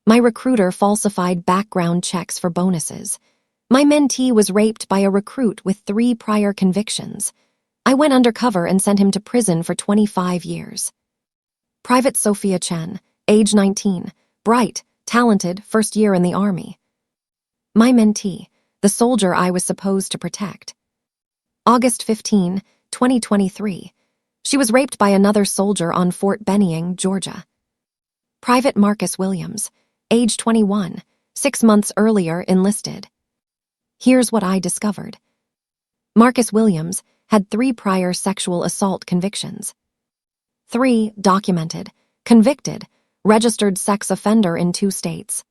My recruiter falsified background checks for bonuses. My mentee was raped by a recruit with 3 prior convictions. I went undercover and sent him to prison for 25 years. Private Sofia Chen, age 19, bright, talented, first year in the army. My mentee, the soldier I was supposed to protect. August 15, 2023. She was raped by another soldier on Fort Benning, Georgia. Private Marcus Williams, age 21, 6 months earlier enlisted. Here's what I discovered. Marcus Williams had 3 prior sexual assault convictions. 3 documented, convicted, registered sex offender in 2 states.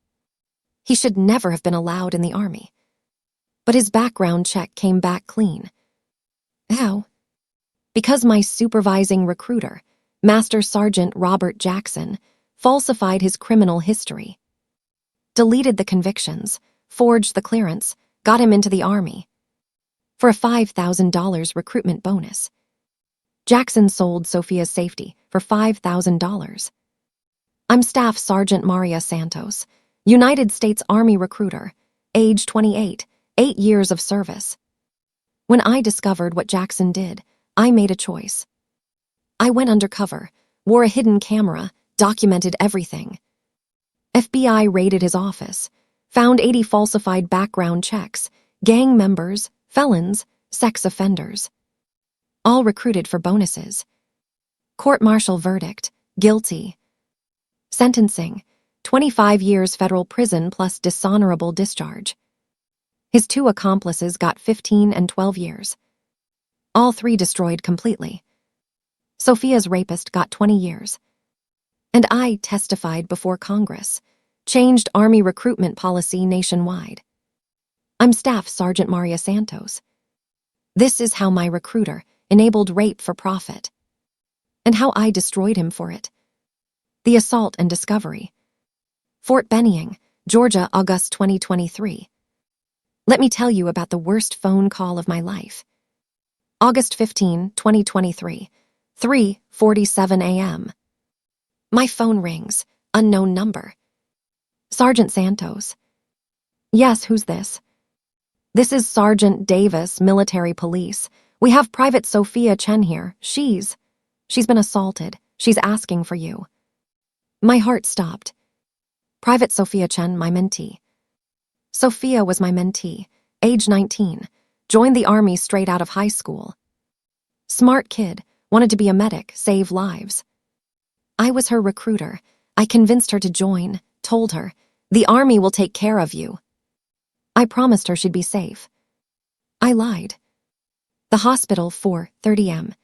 He should never have been allowed in the army. But his background check came back clean. How? Because my supervising recruiter, Master Sergeant Robert Jackson, falsified his criminal history. Deleted the convictions, forged the clearance, got him into the army. For a $5,000 recruitment bonus. Jackson sold Sofia's safety for $5,000. I'm Staff Sergeant Maria Santos, United States Army recruiter, age 28, 8 years of service. When I discovered what Jackson did, I made a choice. I went undercover, wore a hidden camera, documented everything. FBI raided his office, found 80 falsified background checks, gang members, felons, sex offenders. All recruited for bonuses. Court-martial verdict, guilty. Sentencing, 25 years federal prison plus dishonorable discharge. His 2 accomplices got 15 and 12 years. All 3 destroyed completely. Sofia's rapist got 20 years. And I testified before Congress, changed Army recruitment policy nationwide. I'm Staff Sergeant Maria Santos. This is how my recruiter enabled rape for profit. And how I destroyed him for it. The assault and discovery. Fort Benning, Georgia, August 2023. Let me tell you about the worst phone call of my life. August 15, 2023, 3:47 a.m. My phone rings, unknown number. Sergeant Santos. Yes, who's this? This is Sergeant Davis, military police. We have Private Sofia Chen here. She's been assaulted. She's asking for you. My heart stopped. Private Sofia Chen, my mentee. Sofia was my mentee, age 19, joined the Army straight out of high school. Smart kid, wanted to be a medic, save lives. I was her recruiter. I convinced her to join, told her, the Army will take care of you. I promised her she'd be safe. I lied. The hospital, 4:30 am.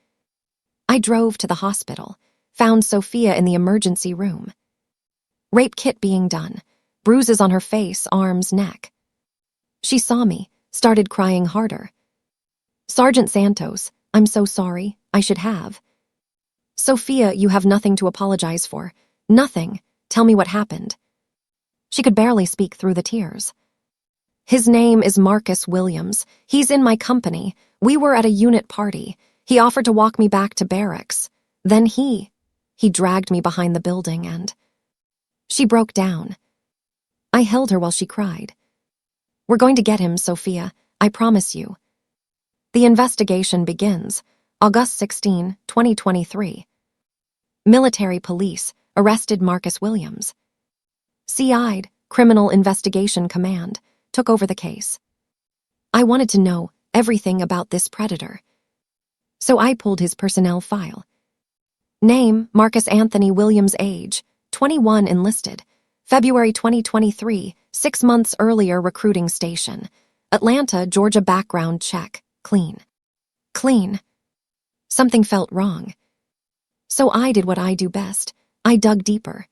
I drove to the hospital, found Sofia in the emergency room. Rape kit being done, bruises on her face, arms, neck. She saw me, started crying harder. Sergeant Santos, I'm so sorry, I should have. Sofia, you have nothing to apologize for. Nothing. Tell me what happened. She could barely speak through the tears. His name is Marcus Williams. He's in my company. We were at a unit party. He offered to walk me back to barracks. Then he dragged me behind the building and... She broke down. I held her while she cried. We're going to get him, Sofia. I promise you. The investigation begins, August 16, 2023. Military police arrested Marcus Williams. CI'd, Criminal Investigation Command, took over the case. I wanted to know everything about this predator. So I pulled his personnel file. Name, Marcus Anthony Williams. Age, 21, enlisted. February 2023, 6 months earlier, recruiting station. Atlanta, Georgia. Background check, clean. Clean. Something felt wrong. So I did what I do best. I dug deeper.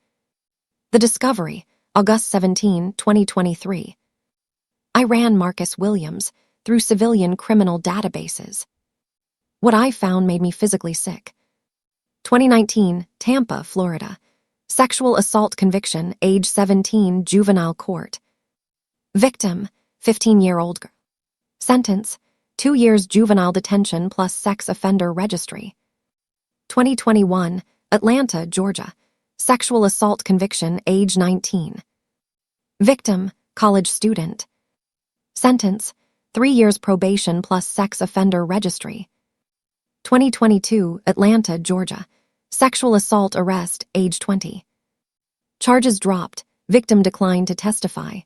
The discovery, August 17, 2023. I ran Marcus Williams through civilian criminal databases. What I found made me physically sick. 2019, Tampa, Florida. Sexual assault conviction, age 17, juvenile court. Victim, 15-year-old girl. Sentence, 2 years juvenile detention plus sex offender registry. 2021, Atlanta, Georgia. Sexual assault conviction, age 19. Victim, college student. Sentence, 3 years probation plus sex offender registry. 2022, Atlanta, Georgia. Sexual assault arrest, age 20. Charges dropped, victim declined to testify.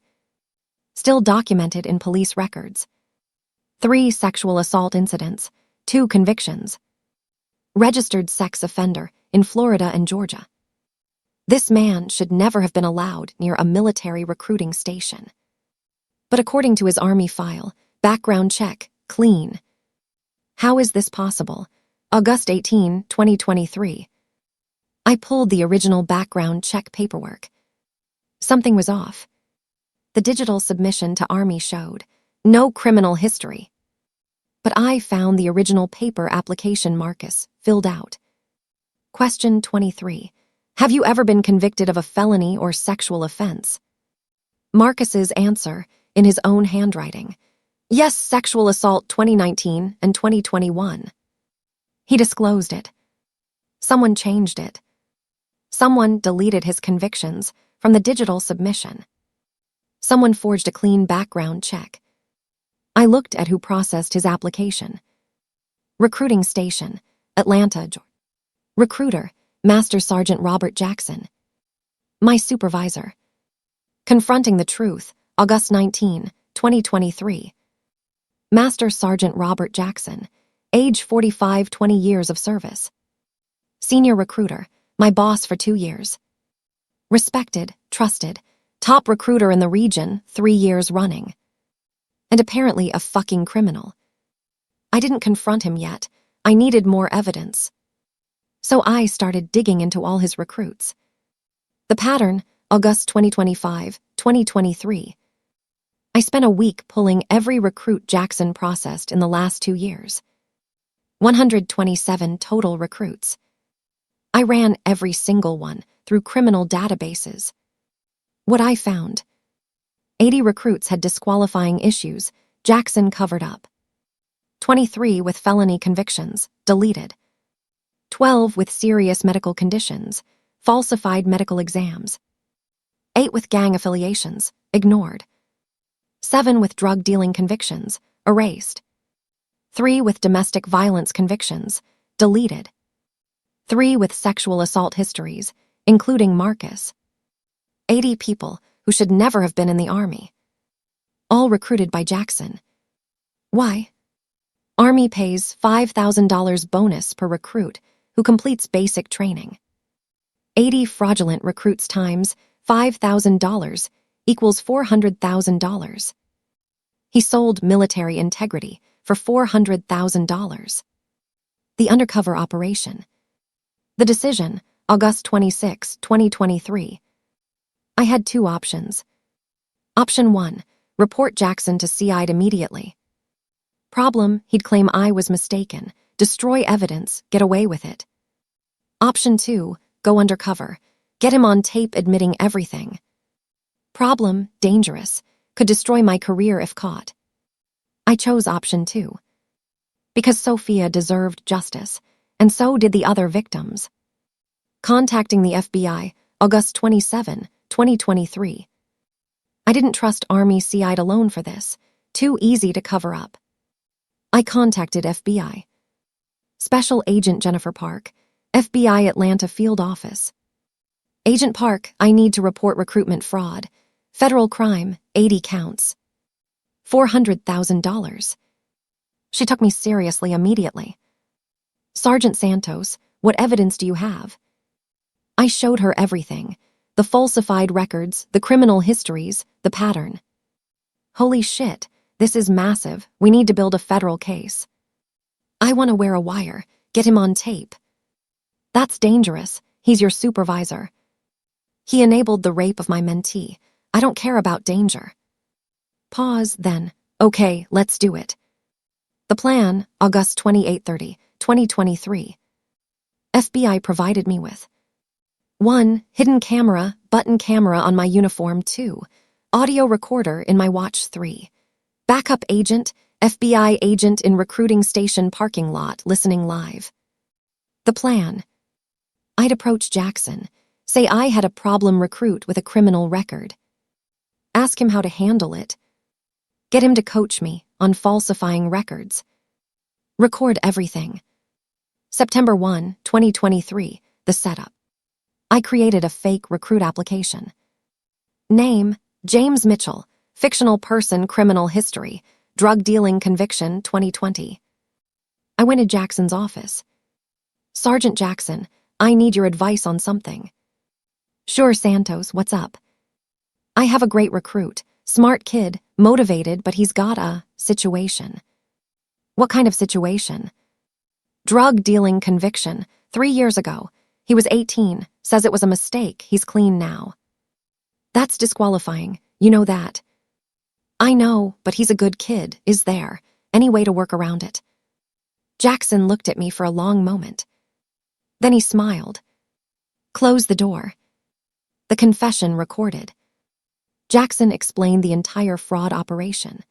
Still documented in police records. 3 sexual assault incidents, 2 convictions. Registered sex offender in Florida and Georgia. This man should never have been allowed near a military recruiting station. But according to his army file, background check, clean. How is this possible? August 18, 2023. I pulled the original background check paperwork. Something was off. The digital submission to Army showed no criminal history. But I found the original paper application Marcus filled out. Question 23. Have you ever been convicted of a felony or sexual offense? Marcus's answer, in his own handwriting. Yes, sexual assault 2019 and 2021. He disclosed it. Someone changed it. Someone deleted his convictions from the digital submission. Someone forged a clean background check. I looked at who processed his application. Recruiting station, Atlanta, Georgia. Recruiter, Master Sergeant Robert Jackson. My supervisor. Confronting the truth, August 19, 2023. Master Sergeant Robert Jackson, age 45, 20 years of service. Senior recruiter, my boss for 2 years. Respected, trusted, top recruiter in the region, 3 years running. And apparently a fucking criminal. I didn't confront him yet. I needed more evidence. So I started digging into all his recruits. The pattern, August 2025, 2023. I spent a week pulling every recruit Jackson processed in the last 2 years. 127 total recruits. I ran every single one through criminal databases. What I found: 80 recruits had disqualifying issues, Jackson covered up. 23 with felony convictions, deleted. 12 with serious medical conditions, falsified medical exams. 8 with gang affiliations, ignored. 7 with drug dealing convictions, erased. 3 with domestic violence convictions, deleted. 3 with sexual assault histories, including Marcus. 80 people who should never have been in the Army. All recruited by Jackson. Why? Army pays $5,000 bonus per recruit who completes basic training. 80 fraudulent recruits times $5,000 equals $400,000. He sold military integrity for $400,000. The undercover operation. The decision, August 26, 2023. I had 2 options. Option 1, report Jackson to CID immediately. Problem, he'd claim I was mistaken, destroy evidence, get away with it. Option 2, go undercover, get him on tape admitting everything. Problem, dangerous, could destroy my career if caught. I chose option 2. Because Sofia deserved justice, and so did the other victims. Contacting the FBI, August 27, 2023. I didn't trust Army CID alone for this, too easy to cover up. I contacted FBI. Special Agent Jennifer Park, FBI Atlanta Field Office. Agent Park, I need to report recruitment fraud. Federal crime, 80 counts. $400,000. She took me seriously immediately. Sergeant Santos, what evidence do you have? I showed her everything. The falsified records, the criminal histories, the pattern. Holy shit, this is massive. We need to build a federal case. I want to wear a wire, get him on tape. That's dangerous. He's your supervisor. He enabled the rape of my mentee. I don't care about danger. Pause, then. Okay, let's do it. The plan, August 28-30, 2023. FBI provided me with 1. Hidden camera, button camera on my uniform. 2. Audio recorder in my watch. 3. Backup agent, FBI agent in recruiting station parking lot listening live. The plan. I'd approach Jackson, say I had a problem recruit with a criminal record. Ask him how to handle it. Get him to coach me on falsifying records. Record everything. September 1, 2023, the setup. I created a fake recruit application. Name, James Mitchell, fictional person, criminal history, drug dealing conviction, 2020. I went to Jackson's office. Sergeant Jackson, I need your advice on something. Sure, Santos, what's up? I have a great recruit, smart kid, motivated, but he's got a situation. What kind of situation? Drug dealing conviction, 3 years ago. He was 18, says it was a mistake, he's clean now. That's disqualifying, you know that. I know, but he's a good kid, is there any way to work around it? Jackson looked at me for a long moment. Then he smiled. Close the door. The confession recorded. Jackson explained the entire fraud operation.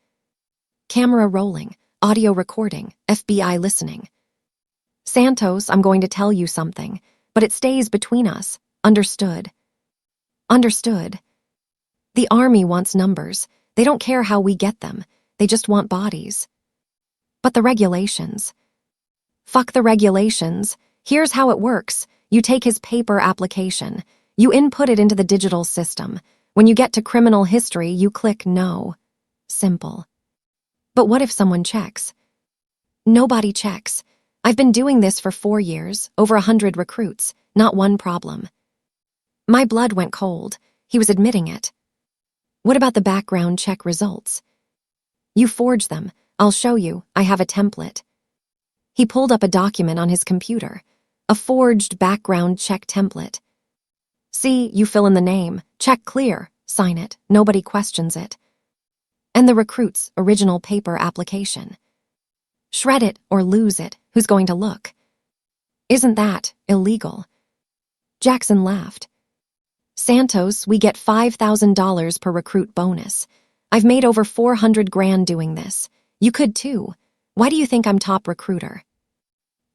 Camera rolling, audio recording, FBI listening. Santos, I'm going to tell you something, but it stays between us. Understood? Understood. The Army wants numbers. They don't care how we get them. They just want bodies. But the regulations. Fuck the regulations. Here's how it works. You take his paper application. You input it into the digital system. When you get to criminal history, you click no. Simple. But what if someone checks? Nobody checks. I've been doing this for 4 years, over 100 recruits, not one problem. My blood went cold. He was admitting it. What about the background check results? You forge them. I'll show you. I have a template. He pulled up a document on his computer, a forged background check template. See, you fill in the name, check clear, sign it, nobody questions it. And the recruit's original paper application. Shred it or lose it, who's going to look? Isn't that illegal? Jackson laughed. Santos, we get $5,000 per recruit bonus. I've made over 400 grand doing this. You could too. Why do you think I'm top recruiter?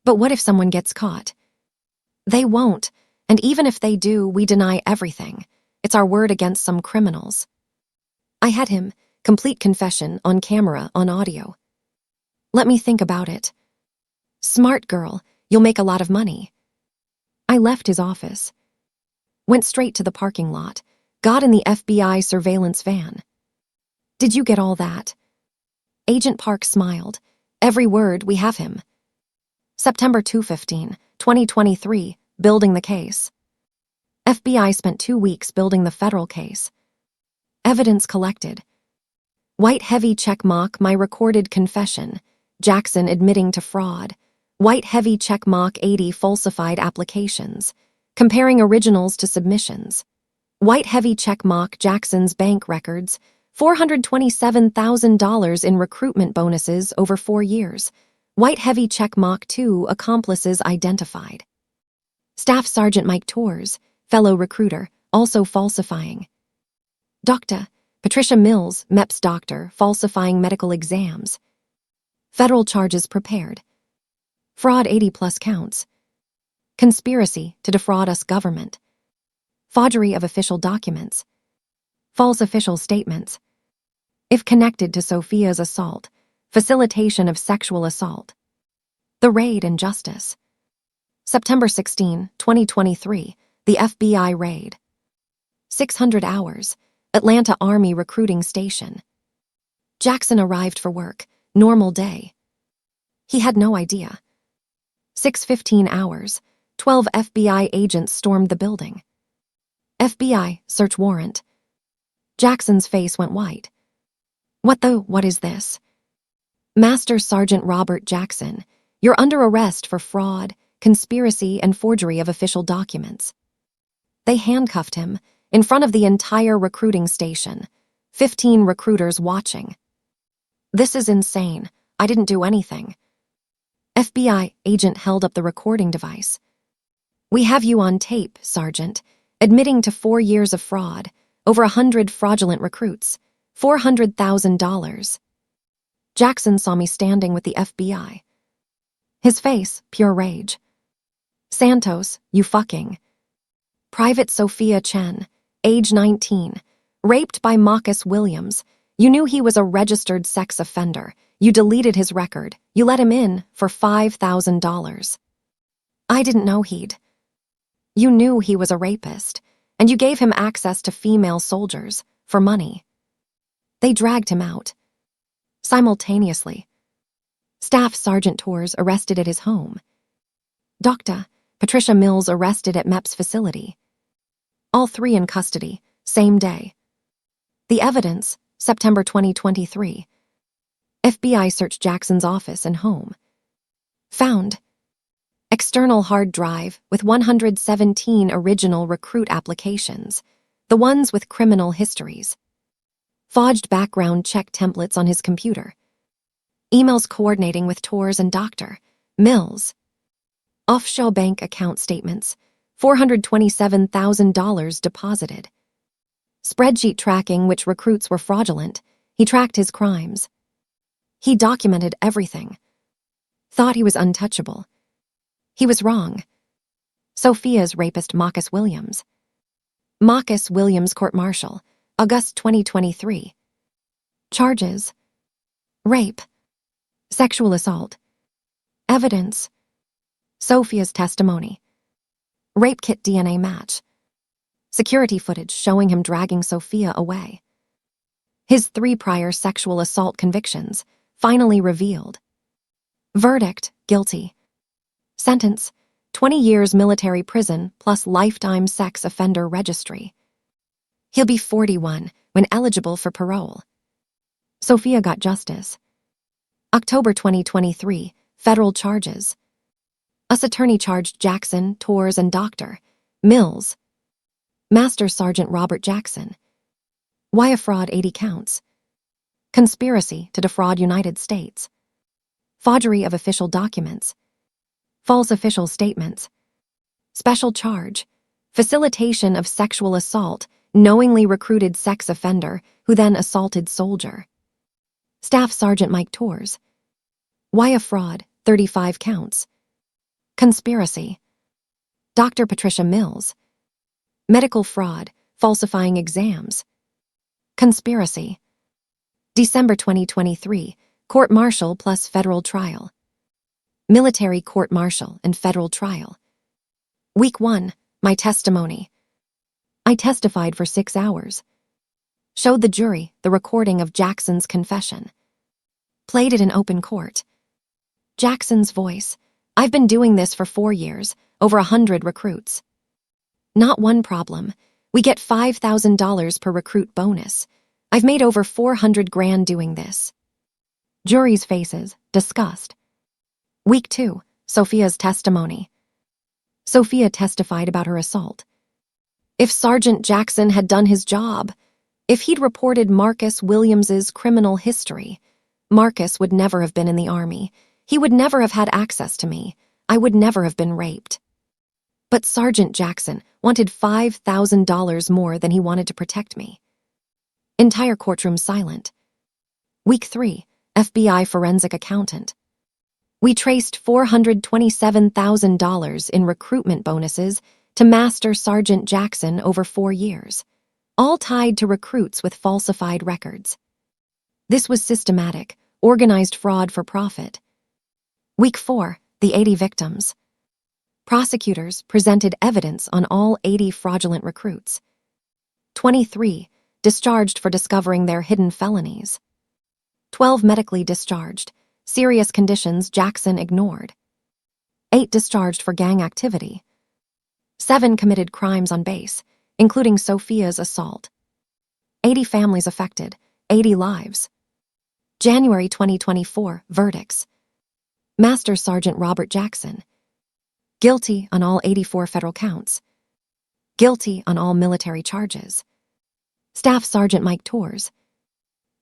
But what if someone gets caught? They won't, and even if they do, we deny everything. It's our word against some criminals. I had him, complete confession, on camera, on audio. Let me think about it. Smart girl, you'll make a lot of money. I left his office. Went straight to the parking lot, got in the FBI surveillance van. Did you get all that? Agent Park smiled. Every word, we have him. September 2/15, 2023, building the case. FBI spent 2 weeks building the federal case. Evidence collected. White heavy check mock my recorded confession. Jackson admitting to fraud. White heavy check mock 80 falsified applications. Comparing originals to submissions. White heavy check mock Jackson's bank records. $427,000 in recruitment bonuses over 4 years. White heavy check mock 2 accomplices identified. Staff Sergeant Mike Torres, fellow recruiter, also falsifying. Dr. Patricia Mills, MEPS doctor, falsifying medical exams. Federal charges prepared. Fraud 80+ counts. Conspiracy to defraud us government. Forgery of official documents. False official statements. If connected to Sofia's assault, facilitation of sexual assault. The raid and justice. September 16, 2023, the FBI raid. 600 hours, Atlanta Army recruiting station. Jackson arrived for work, normal day. He had no idea. 6:15 hours, 12 FBI agents stormed the building. FBI, search warrant. Jackson's face went white. What is this? Master Sergeant Robert Jackson, you're under arrest for fraud, conspiracy, and forgery of official documents. They handcuffed him in front of the entire recruiting station, 15 recruiters watching. This is insane. I didn't do anything. FBI agent held up the recording device. We have you on tape, Sergeant, admitting to 4 years of fraud, over 100 fraudulent recruits, $400,000. Jackson saw me standing with the FBI. His face, pure rage. Santos, you fucking. Private Sofia Chen, age 19, Raped by Marcus Williams. You knew he was a registered sex offender. You deleted his record. You let him in for $5,000. I didn't know he'd. You knew he was a rapist, and you gave him access to female soldiers for money. They dragged him out. Simultaneously, Staff Sergeant Torres arrested at his home. Dr. Patricia Mills arrested at MEP's facility. All three in custody, same day. The evidence, September 2023. FBI searched Jackson's office and home. Found external hard drive with 117 original recruit applications, the ones with criminal histories. Forged background check templates on his computer. Emails coordinating with Torres and Dr. Mills. Offshore bank account statements, $427,000 deposited. Spreadsheet tracking which recruits were fraudulent. He tracked his crimes. He documented everything. Thought he was untouchable. He was wrong. Sofia's rapist Marcus Williams. Marcus Williams court-martial, August 2023. Charges: rape, sexual assault. Evidence: Sofia's testimony. Rape kit DNA match. Security footage showing him dragging Sofia away. His 3 prior sexual assault convictions, finally revealed. Verdict: guilty. Sentence: 20 years military prison plus lifetime sex offender registry. He'll be 41 when eligible for parole. Sofia got justice. October 2023, federal charges. U.S. Attorney charged Jackson, Torres, and Dr. Mills. Master Sergeant Robert Jackson. Wire fraud 80 counts. Conspiracy to defraud United States. Forgery of official documents. False official statements. Special charge: facilitation of sexual assault, knowingly recruited sex offender who then assaulted soldier. Staff Sergeant Mike Torres. Wire fraud 35 counts. Conspiracy. Dr. Patricia Mills. Medical fraud, falsifying exams. Conspiracy. December 2023, court-martial plus federal trial. Military court-martial and federal trial. Week 1, my testimony. I testified for 6 hours. Showed the jury the recording of Jackson's confession. Played it in open court. Jackson's voice: I've been doing this for 4 years, over 100 recruits. Not one problem. We get $5,000 per recruit bonus. I've made over 400 grand doing this. Jury's faces, disgust. Week 2, Sofia's testimony. Sofia testified about her assault. If Sergeant Jackson had done his job, if he'd reported Marcus Williams's criminal history, Marcus would never have been in the Army. He would never have had access to me. I would never have been raped. But Sergeant Jackson wanted $5,000 more than he wanted to protect me. Entire courtroom silent. Week 3, FBI forensic accountant. We traced $427,000 in recruitment bonuses to Master Sergeant Jackson over 4 years, all tied to recruits with falsified records. This was systematic, organized fraud for profit. Week 4, the 80 victims. Prosecutors presented evidence on all 80 fraudulent recruits. 23 discharged for discovering their hidden felonies. 12 medically discharged, serious conditions Jackson ignored. 8 discharged for gang activity. 7 committed crimes on base, including Sofia's assault. 80 families affected, 80 lives. January 2024, verdicts. Master Sergeant Robert Jackson. Guilty on all 84 federal counts. Guilty on all military charges. Staff Sergeant Mike Torres.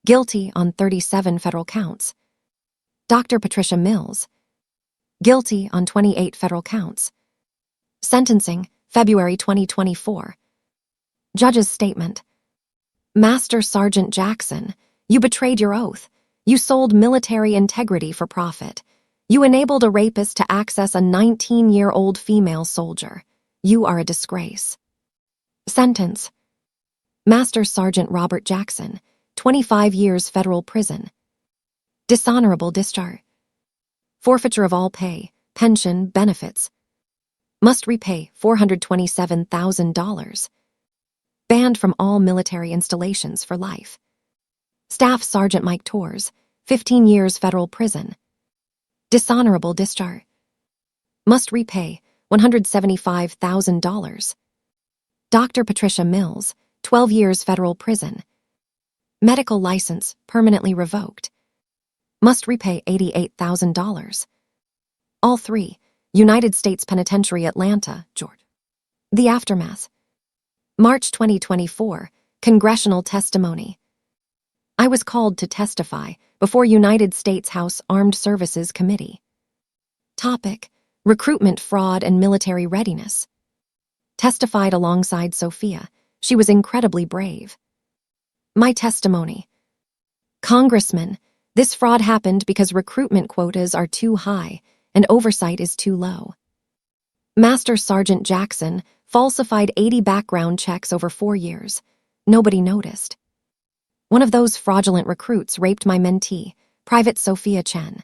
Guilty on 37 federal counts. Dr. Patricia Mills. Guilty on 28 federal counts. Sentencing, February 2024. Judge's statement. Master Sergeant Jackson, you betrayed your oath. You sold military integrity for profit. You enabled a rapist to access a 19-year-old female soldier. You are a disgrace. Sentence. Master Sergeant Robert Jackson, 25 years federal prison. Dishonorable discharge. Forfeiture of all pay, pension, benefits. Must repay $427,000. Banned from all military installations for life. Staff Sergeant Mike Torres, 15 years federal prison. Dishonorable discharge. Must repay $175,000. Dr. Patricia Mills, 12 years federal prison. Medical license permanently revoked. Must repay $88,000. All three, United States Penitentiary, Atlanta, Georgia. The aftermath. March 2024, congressional testimony. I was called to testify before United States House Armed Services Committee. Topic: recruitment fraud and military readiness. Testified alongside Sofia. She was incredibly brave. My testimony. Congressman, this fraud happened because recruitment quotas are too high and oversight is too low. Master Sergeant Jackson falsified 80 background checks over 4 years. Nobody noticed. One of those fraudulent recruits raped my mentee, Private Sofia Chen.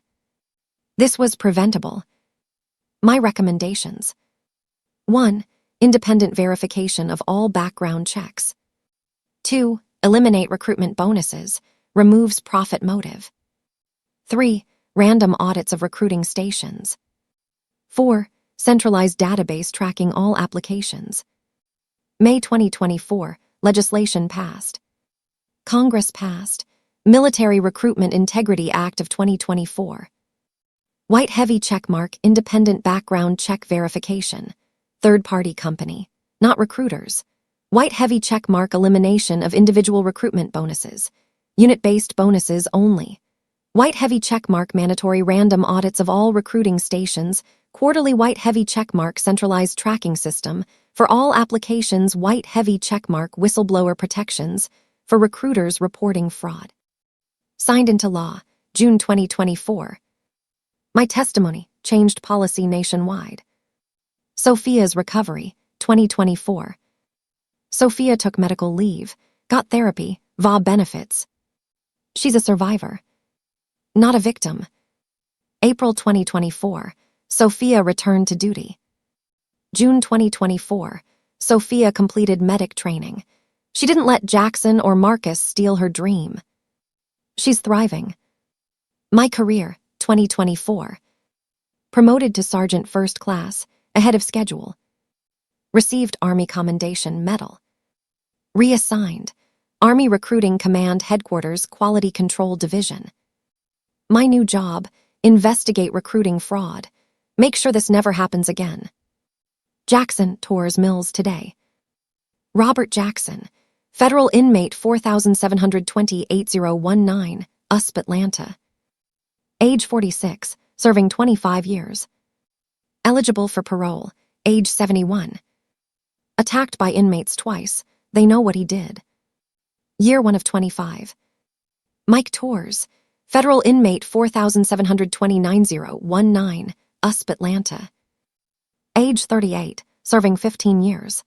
This was preventable. My recommendations. 1. Independent verification of all background checks. 2. Eliminate recruitment bonuses, removes profit motive. 3. Random audits of recruiting stations. 4. Centralized database tracking all applications. May 2024, legislation passed. Congress passed Military Recruitment Integrity Act of 2024. White heavy checkmark independent background check verification. Third-party company, not recruiters. White heavy checkmark elimination of individual recruitment bonuses. Unit-based bonuses only. White heavy checkmark mandatory random audits of all recruiting stations. Quarterly white heavy checkmark centralized tracking system. For all applications, white heavy checkmark whistleblower protections. For recruiters reporting fraud. Signed into law, June 2024. My testimony changed policy nationwide. Sofia's recovery, 2024. Sofia took medical leave, got therapy, VA benefits. She's a survivor, not a victim. April 2024, Sofia returned to duty. June 2024, Sofia completed medic training. She didn't let Jackson or Marcus steal her dream. She's thriving. My career, 2024. Promoted to Sergeant First Class, ahead of schedule. Received Army Commendation Medal. Reassigned, Army Recruiting Command Headquarters Quality Control Division. My new job, investigate recruiting fraud. Make sure this never happens again. Jackson tours Mills today. Robert Jackson, federal inmate 4720-8019, USP, Atlanta. Age 46, serving 25 years. Eligible for parole, age 71. Attacked by inmates twice, they know what he did. Year 1 of 25. Mike Torres, federal inmate 4720-9019, USP, Atlanta. Age 38, serving 15 years.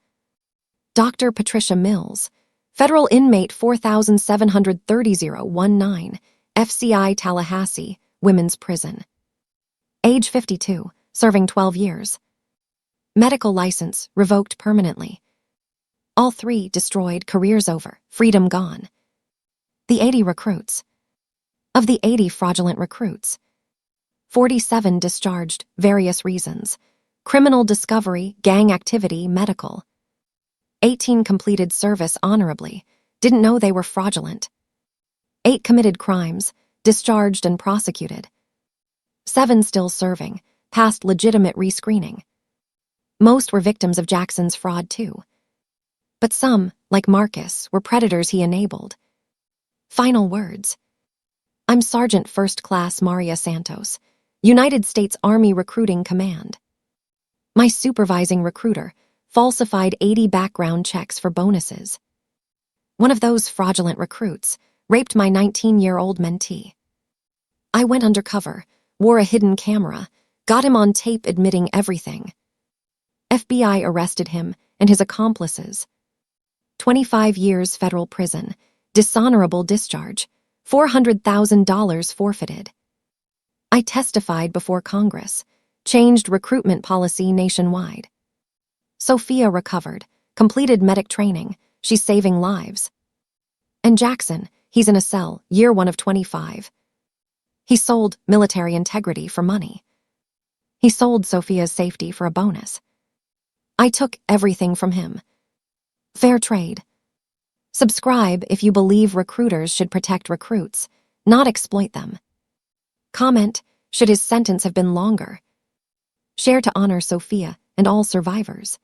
Dr. Patricia Mills, federal inmate 4730-19, FCI Tallahassee, Women's Prison. Age 52, serving 12 years. Medical license revoked permanently. All three destroyed, careers over, freedom gone. The 80 recruits. Of the 80 fraudulent recruits, 47 discharged, various reasons. Criminal discovery, gang activity, medical. 18 completed service honorably, didn't know they were fraudulent. 8 committed crimes, discharged and prosecuted. 7 still serving, passed legitimate rescreening. Most were victims of Jackson's fraud too. But some, like Marcus, were predators he enabled. Final words. I'm Sergeant First Class Maria Santos, United States Army Recruiting Command. My supervising recruiter falsified 80 background checks for bonuses. One of those fraudulent recruits raped my 19-year-old mentee. I went undercover, wore a hidden camera, got him on tape admitting everything. FBI arrested him and his accomplices. 25 years federal prison, dishonorable discharge, $400,000 forfeited. I testified before Congress, changed recruitment policy nationwide. Sofia recovered, completed medic training, she's saving lives. And Jackson, he's in a cell, year 1 of 25. He sold military integrity for money. He sold Sofia's safety for a bonus. I took everything from him. Fair trade. Subscribe if you believe recruiters should protect recruits, not exploit them. Comment, should his sentence have been longer? Share to honor Sofia and all survivors.